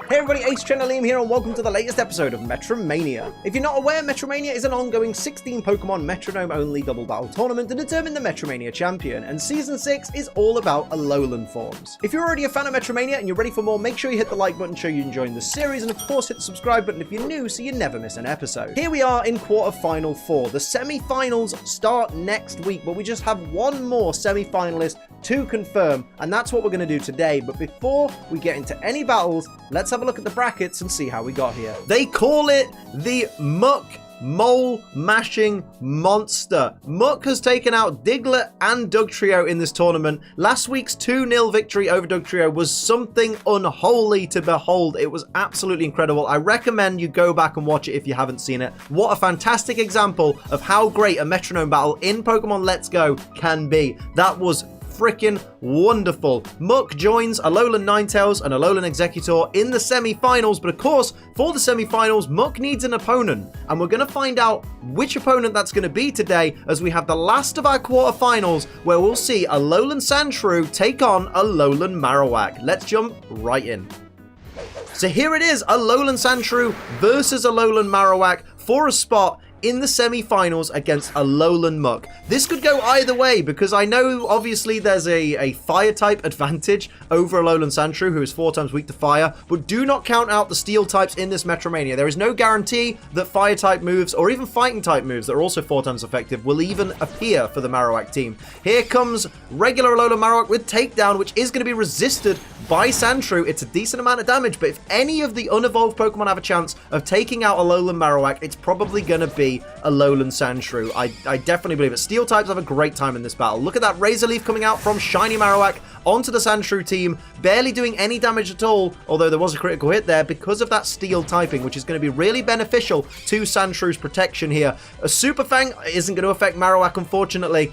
Hey everybody, Ace Channel Liam here and welcome to the latest episode of MetroMania. If you're not aware, MetroMania is an ongoing 16 Pokemon Metronome-only double battle tournament to determine the MetroMania Champion, and Season 6 is all about Alolan forms. If you're already a fan of MetroMania and you're ready for more, make sure you hit the like button, show you're enjoying the series, and of course hit the subscribe button if you're new so you never miss an episode. Here we are in quarterfinal 4. The semi-finals start next week, but we just have one more semi-finalist to confirm, and that's what we're going to do today. But before we get into any battles, let's have a look at the brackets and see how we got here. They call it the Muck Mole Mashing Monster. Muck has taken out Diglett and Dugtrio in this tournament. Last week's 2-0 victory over Dugtrio was something unholy to behold. It was absolutely incredible. I recommend you go back and watch it if you haven't seen it. What a fantastic example of how great a metronome battle in Pokemon Let's Go can be. That was freaking wonderful. Muck joins Alolan Ninetales and Alolan Executor in the semi-finals, but of course, for the semi-finals, Muck needs an opponent, and we're going to find out which opponent that's going to be today as we have the last of our quarterfinals where we'll see Alolan Sandshrew take on Alolan Marowak. Let's jump right in. So here it is, Alolan Sandshrew versus Alolan Marowak for a spot in the semi-finals against Alolan Muck. This could go either way because I know obviously there's a fire type advantage over Alolan Sandshrew, who is 4 times weak to fire, but do not count out the steel types in this Metromania. There is no guarantee that fire type moves or even fighting type moves that are also 4 times effective will even appear for the Marowak team. Here comes regular Alolan Marowak with takedown, which is going to be resisted by Sandshrew. It's a decent amount of damage, but if any of the unevolved Pokemon have a chance of taking out Alolan Marowak, it's probably going to be Alolan Sandshrew. I definitely believe it. Steel types have a great time in this battle. Look at that Razor Leaf coming out from Shiny Marowak onto the Sandshrew team, barely doing any damage at all, although there was a critical hit there because of that steel typing, which is going to be really beneficial to Sandshrew's protection here. A Super Fang isn't going to affect Marowak, unfortunately.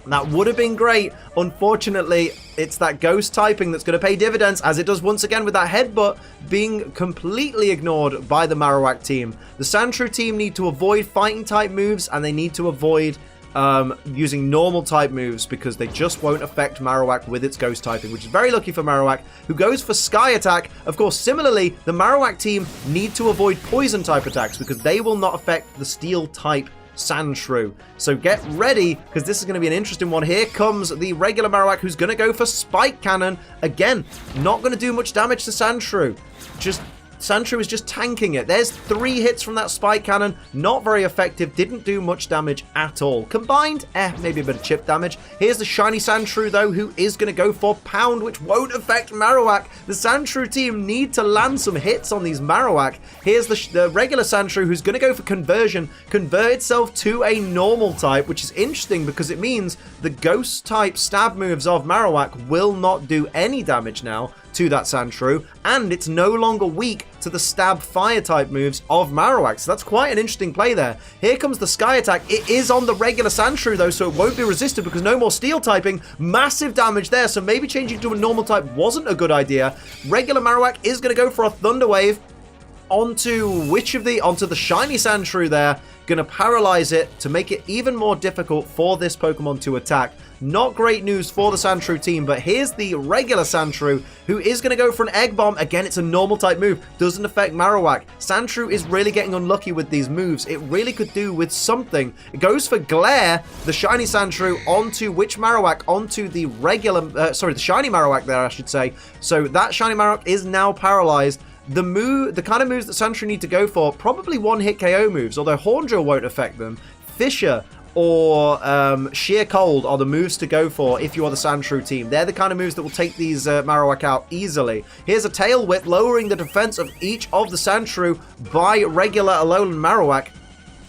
That would have been great. Unfortunately, it's that ghost typing that's going to pay dividends, as it does once again with that headbutt being completely ignored by the Marowak team. The Sandshrew team need to avoid fighting type moves, and they need to avoid using normal type moves because they just won't affect Marowak with its ghost typing, which is very lucky for Marowak, who goes for Sky Attack. Of course, similarly, the Marowak team need to avoid poison type attacks because they will not affect the steel type Sandshrew. So get ready because this is going to be an interesting one. Here comes the regular Marowak, who's going to go for Spike Cannon. Again, not going to do much damage to Sandshrew. Sandshrew is just tanking it. There's 3 hits from that Spike Cannon. Not very effective. Didn't do much damage at all. Combined, maybe a bit of chip damage. Here's the Shiny Sandshrew, though, who is going to go for Pound, which won't affect Marowak. The Sandshrew team need to land some hits on these Marowak. Here's the regular Sandshrew, who's going to go for Conversion. Convert itself to a normal type, which is interesting because it means the ghost type stab moves of Marowak will not do any damage now to that Sandshrew, and it's no longer weak to the stab fire type moves of Marowak. So that's quite an interesting play there. Here comes the Sky Attack. It is on the regular Sandshrew though, so it won't be resisted because no more steel typing. Massive damage there, so maybe changing to a normal type wasn't a good idea. Regular Marowak is going to go for a Thunder Wave onto the Shiny Sandshrew there. Going to paralyze it to make it even more difficult for this Pokemon to attack. Not great news for the Sandshrew team, but here's the regular Sandshrew, who is going to go for an Egg Bomb. Again, it's a normal type move. Doesn't affect Marowak. Sandshrew is really getting unlucky with these moves. It really could do with something. It goes for Glare, the Shiny Sandshrew, onto which Marowak? Onto the regular, the Shiny Marowak there, I should say. So that Shiny Marowak is now paralyzed. The kind of moves that Sandshrew need to go for, probably one-hit KO moves, although Horndrill won't affect them. Fissure or Sheer Cold are the moves to go for if you are the Sandshrew team. They're the kind of moves that will take these Marowak out easily. Here's a Tail Whip, lowering the defense of each of the Sandshrew by regular Alolan Marowak.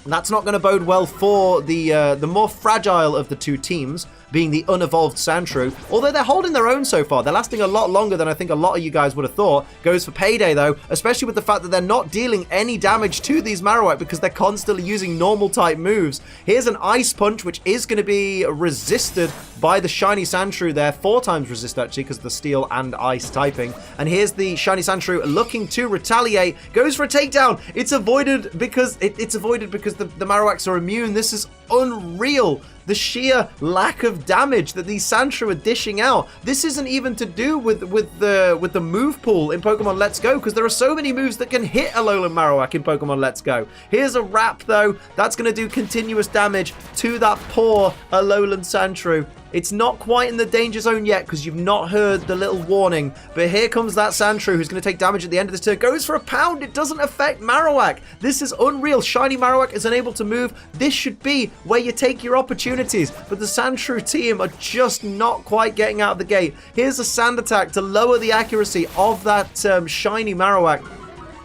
That's not going to bode well for the more fragile of the two teams, being the unevolved Sandshrew. Although they're holding their own so far. They're lasting a lot longer than I think a lot of you guys would have thought. Goes for Payday though, especially with the fact that they're not dealing any damage to these Marowak because they're constantly using normal type moves. Here's an Ice Punch, which is going to be resisted by the Shiny Sandshrew there. 4 times resist actually because of the steel and ice typing. And here's the Shiny Sandshrew looking to retaliate. Goes for a takedown. It's avoided because the Marowaks are immune. This is unreal. The sheer lack of damage that these Sandshrew are dishing out. This isn't even to do with the move pool in Pokemon Let's Go, because there are so many moves that can hit Alolan Marowak in Pokemon Let's Go. Here's a Wrap, though. That's going to do continuous damage to that poor Alolan Sandshrew. It's not quite in the danger zone yet because you've not heard the little warning. But here comes that Sandshrew who's going to take damage at the end of this turn. Goes for a pound. It doesn't affect Marowak. This is unreal. Shiny Marowak is unable to move. This should be where you take your opportunities. But the Sandshrew team are just not quite getting out of the gate. Here's a Sand Attack to lower the accuracy of that Shiny Marowak.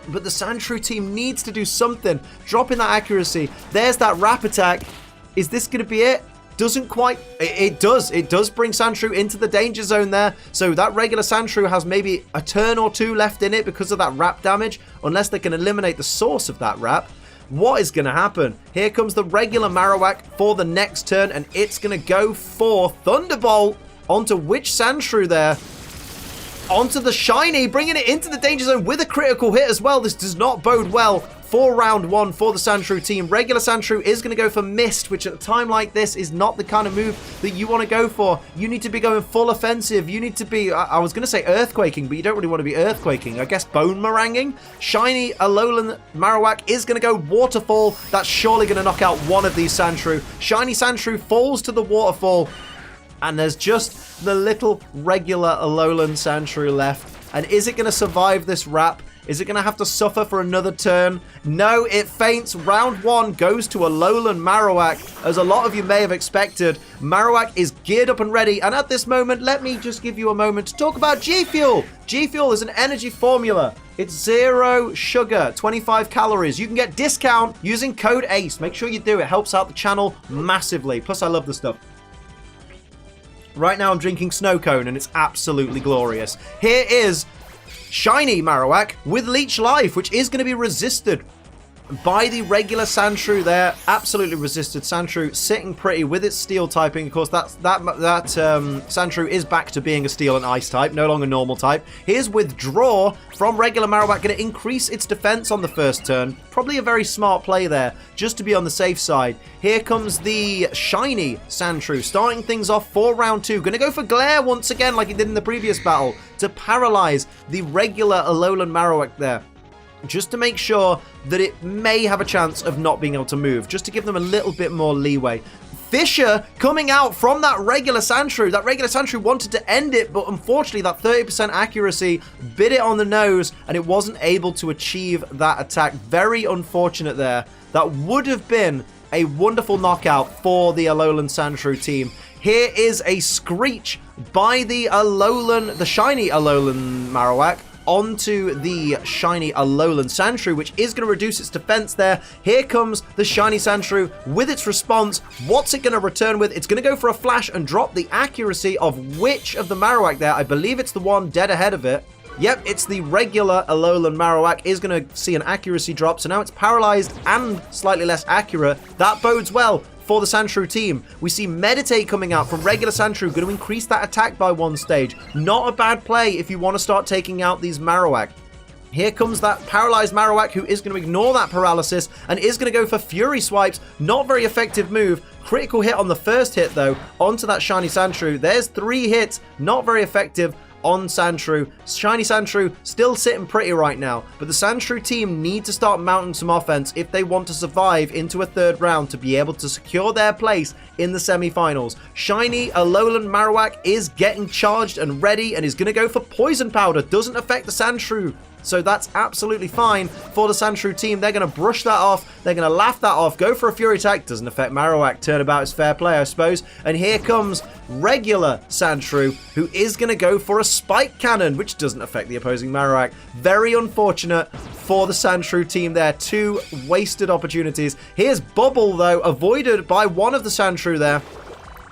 But the Sandshrew team needs to do something. Dropping that accuracy. There's that Wrap Attack. Is this going to be it? Doesn't quite. It does bring Sandshrew into the danger zone there. So that regular Sandshrew has maybe a turn or two left in it because of that Wrap damage, unless they can eliminate the source of that Wrap. What is going to happen? Here comes the regular Marowak for the next turn, and it's going to go for Thunderbolt onto which Sandshrew there? Onto the Shiny, bringing it into the danger zone with a critical hit as well. This does not bode well for round one for the Sandshrew team. Regular Sandshrew is going to go for Mist, which at a time like this is not the kind of move that you want to go for. You need to be going full offensive. You need to be, I was going to say earthquaking, but you don't really want to be earthquaking. I guess bone meringuing. Shiny Alolan Marowak is going to go Waterfall. That's surely going to knock out one of these Sandshrew. Shiny Sandshrew falls to the Waterfall. And there's just the little regular Alolan Sandshrew left. And is it going to survive this Wrap? Is it going to have to suffer for another turn? No, it faints. Round one goes to Alolan Marowak, as a lot of you may have expected. Marowak is geared up and ready. And at this moment, let me just give you a moment to talk about G Fuel. G Fuel is an energy formula. It's 0 sugar, 25 calories. You can get discount using code ACE. Make sure you do. It helps out the channel massively. Plus, I love the stuff. Right now, I'm drinking Snow Cone, and it's absolutely glorious. Here is Shiny Marowak with Leech Life, which is going to be resisted by the regular Sandshrew there. Absolutely resisted. Sandshrew sitting pretty with its steel typing. Of course, that Sandshrew is back to being a steel and ice type, no longer normal type. Here's Withdraw from regular Marowak, going to increase its defense on the first turn. Probably a very smart play there, just to be on the safe side. Here comes the Shiny Sandshrew, starting things off for round two. Going to go for Glare once again, like it did in the previous battle, to paralyze the regular Alolan Marowak there, just to make sure that it may have a chance of not being able to move, just to give them a little bit more leeway. Fisher coming out from that regular Sandshrew. That regular Sandshrew wanted to end it, but unfortunately that 30% accuracy bit it on the nose, and it wasn't able to achieve that attack. Very unfortunate there. That would have been a wonderful knockout for the Alolan Sandshrew team. Here is a Screech by the Shiny Alolan Marowak onto the Shiny Alolan Sandshrew, which is going to reduce its defense there. Here comes the Shiny Sandshrew with its response. What's it going to return with? It's going to go for a Flash and drop the accuracy of which of the Marowak there? I believe it's the one dead ahead of it. Yep, it's the regular Alolan Marowak is going to see an accuracy drop, so now it's paralyzed and slightly less accurate. That bodes well for the Sandshrew team. We see Meditate coming out from regular Sandshrew, going to increase that attack by one stage. Not a bad play if you want to start taking out these Marowak. Here comes that paralyzed Marowak, who is going to ignore that paralysis and is going to go for Fury Swipes. Not very effective move. Critical hit on the first hit, though, onto that Shiny Sandshrew. There's 3 hits. Not very effective on Sandshrew. Shiny Sandshrew still sitting pretty right now, but the Sandshrew team need to start mounting some offense if they want to survive into a third round to be able to secure their place in the semi-finals. Shiny Alolan Marowak is getting charged and ready and is going to go for Poison Powder. Doesn't affect the Sandshrew, so that's absolutely fine for the Sandshrew team. They're going to brush that off. They're going to laugh that off. Go for a Fury Attack. Doesn't affect Marowak. Turnabout is fair play, I suppose. And here comes regular Sandshrew, who is going to go for a Spike Cannon, which doesn't affect the opposing Marowak. Very unfortunate for the Sandshrew team there. 2 wasted opportunities. Here's Bubble, though, avoided by one of the Sandshrew there.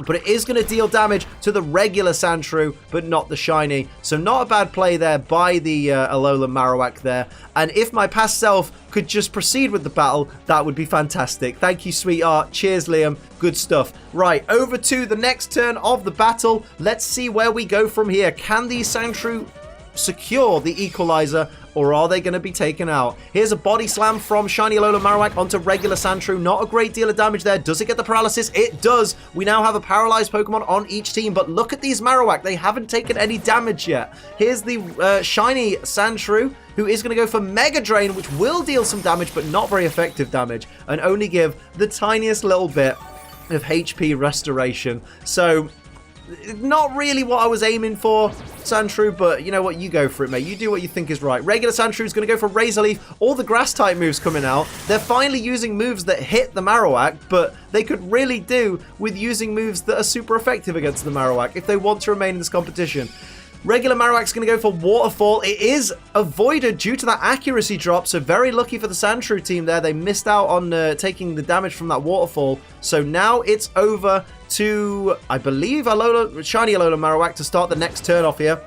But it is going to deal damage to the regular Sandshrew, but not the Shiny. So not a bad play there by the Alolan Marowak there. And if my past self could just proceed with the battle, that would be fantastic. Thank you, sweetheart. Cheers, Liam. Good stuff. Right, over to the next turn of the battle. Let's see where we go from here. Can these Sandshrew secure the equalizer, or are they going to be taken out? Here's a body slam from Shiny Alolan Marowak onto regular Sandshrew. Not a great deal of damage there. Does it get the paralysis? It does. We now have a paralyzed Pokemon on each team, but look at these Marowak. They haven't taken any damage yet. Here's the Shiny Sandshrew, who is going to go for Mega Drain, which will deal some damage, but not very effective damage, and only give the tiniest little bit of HP restoration. So, not really what I was aiming for, Sandshrew, but you know what? You go for it, mate. You do what you think is right. Regular Sandshrew is going to go for Razor Leaf. All the Grass-type moves coming out. They're finally using moves that hit the Marowak, but they could really do with using moves that are super effective against the Marowak if they want to remain in this competition. Regular Marowak's going to go for Waterfall. It is avoided due to that accuracy drop, so very lucky for the Sandshrew team there. They missed out on taking the damage from that Waterfall. So now it's over to, I believe, Shiny Alolan Marowak to start the next turn off here.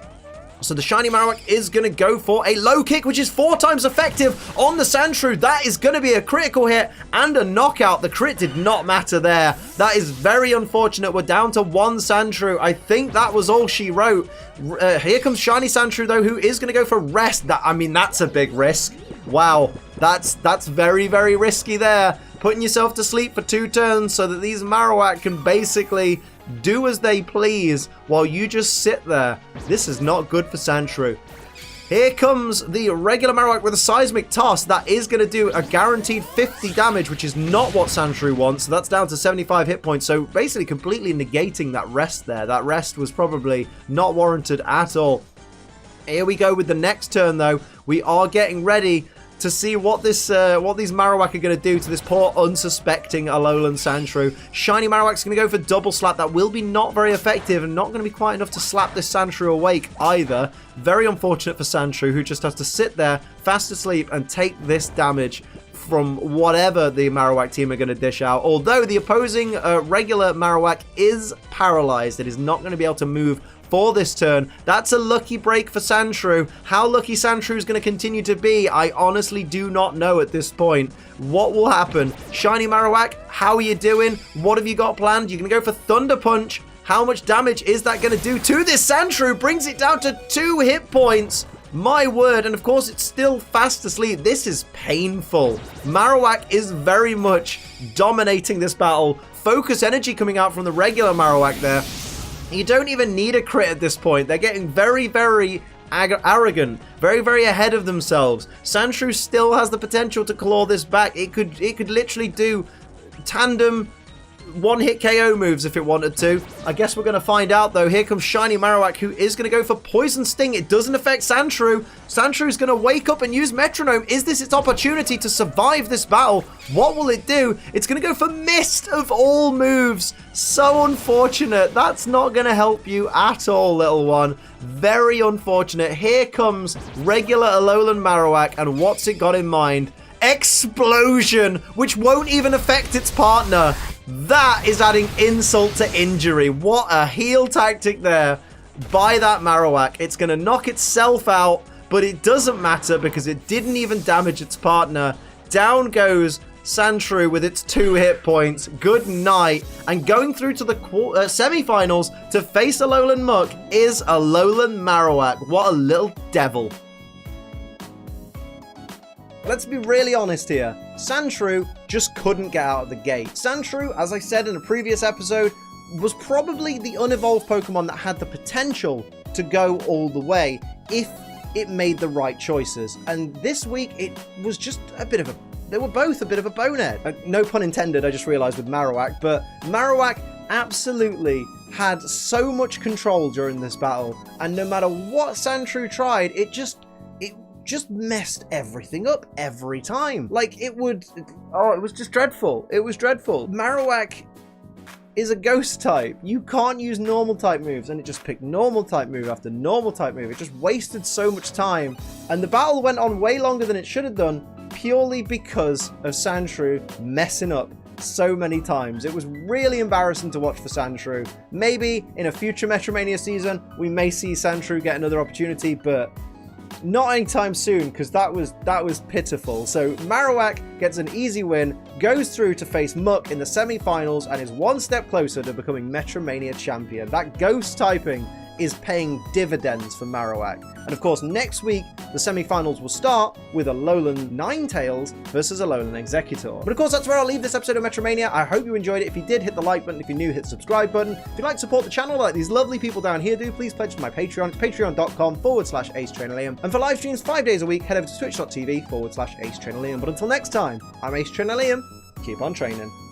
So the Shiny Marowak is going to go for a low kick, which is 4 times effective on the Sandshrew. That is going to be a critical hit and a knockout. The crit did not matter there. That is very unfortunate. We're down to 1 Sandshrew. I think that was all she wrote. Here comes Shiny Sandshrew, though, who is going to go for Rest. I mean, that's a big risk. Wow, that's very, very risky there. Putting yourself to sleep for 2 turns so that these Marowak can basically do as they please while you just sit there. This is not good for Sandshrew. Here comes the regular Marowak with a Seismic Toss. That is going to do a guaranteed 50 damage, which is not what Sandshrew wants. So that's down to 75 hit points. So basically completely negating that rest there. That rest was probably not warranted at all. Here we go with the next turn, though. We are getting ready to see what these Marowak are going to do to this poor unsuspecting Alolan Sandshrew. Shiny Marowak's going to go for Double Slap. That will be not very effective and not going to be quite enough to slap this Sandshrew awake either. Very unfortunate for Sandshrew, who just has to sit there fast asleep and take this damage from whatever the Marowak team are going to dish out. Although the opposing regular Marowak is paralyzed. It is not going to be able to move for this turn. That's a lucky break for Sandshrew. How lucky Sandshrew is going to continue to be, I honestly do not know at this point. What will happen? Shiny Marowak, how are you doing? What have you got planned? You're going to go for Thunder Punch. How much damage is that going to do to this Sandshrew? Brings it down to 2 hit points. My word, and of course it's still fast asleep. This is painful. Marowak is very much dominating this battle. Focus energy coming out from the regular Marowak there. You don't even need a crit at this point. They're getting very, very arrogant, very, very ahead of themselves. Sandshrew still has the potential to claw this back. It could literally do tandem one-hit KO moves if it wanted to. I guess we're going to find out, though. Here comes Shiny Marowak, who is going to go for Poison Sting. It doesn't affect Sandshrew. Sandshrew is going to wake up and use Metronome. Is this its opportunity to survive this battle? What will it do? It's going to go for Mist of all moves. So unfortunate. That's not going to help you at all, little one. Very unfortunate. Here comes regular Alolan Marowak, and what's it got in mind? Explosion, which won't even affect its partner. That is adding insult to injury. What a heel tactic there by that Marowak. It's going to knock itself out, but it doesn't matter because it didn't even damage its partner. Down goes Sandshrew with its 2 hit points. Good night. And going through to the semi-finals to face Alolan Muck is Alolan Marowak. What a little devil. Let's be really honest here. Sandshrew just couldn't get out of the gate. Sandshrew, as I said in a previous episode, was probably the unevolved Pokemon that had the potential to go all the way if it made the right choices. And this week, it was just a bit of a... They were both a bit of a bonehead. No pun intended, I just realized with Marowak, but Marowak absolutely had so much control during this battle, and no matter what Sandshrew tried, it just messed everything up every time. Like, it was just dreadful. It was dreadful. Marowak is a ghost type. You can't use normal type moves, and it just picked normal type move after normal type move. It just wasted so much time, and the battle went on way longer than it should have done, purely because of Sandshrew messing up so many times. It was really embarrassing to watch for Sandshrew. Maybe in a future MetroMania season, we may see Sandshrew get another opportunity, but not anytime soon, because that was pitiful. So Marowak gets an easy win, goes through to face Muck in the semi-finals, and is one step closer to becoming MetroMania Champion. That ghost typing is paying dividends for Marowak. And of course, next week, the semi-finals will start with Alolan Ninetales versus Alolan Executor. But of course, that's where I'll leave this episode of Metromania. I hope you enjoyed it. If you did, hit the like button. If you're new, hit the subscribe button. If you'd like to support the channel like these lovely people down here do, please pledge to my Patreon. It's patreon.com/AceTrainerLiam. And for live streams 5 days a week, head over to twitch.tv/AceTrainerLiam. But until next time, I'm Ace Trainer Liam. Keep on training.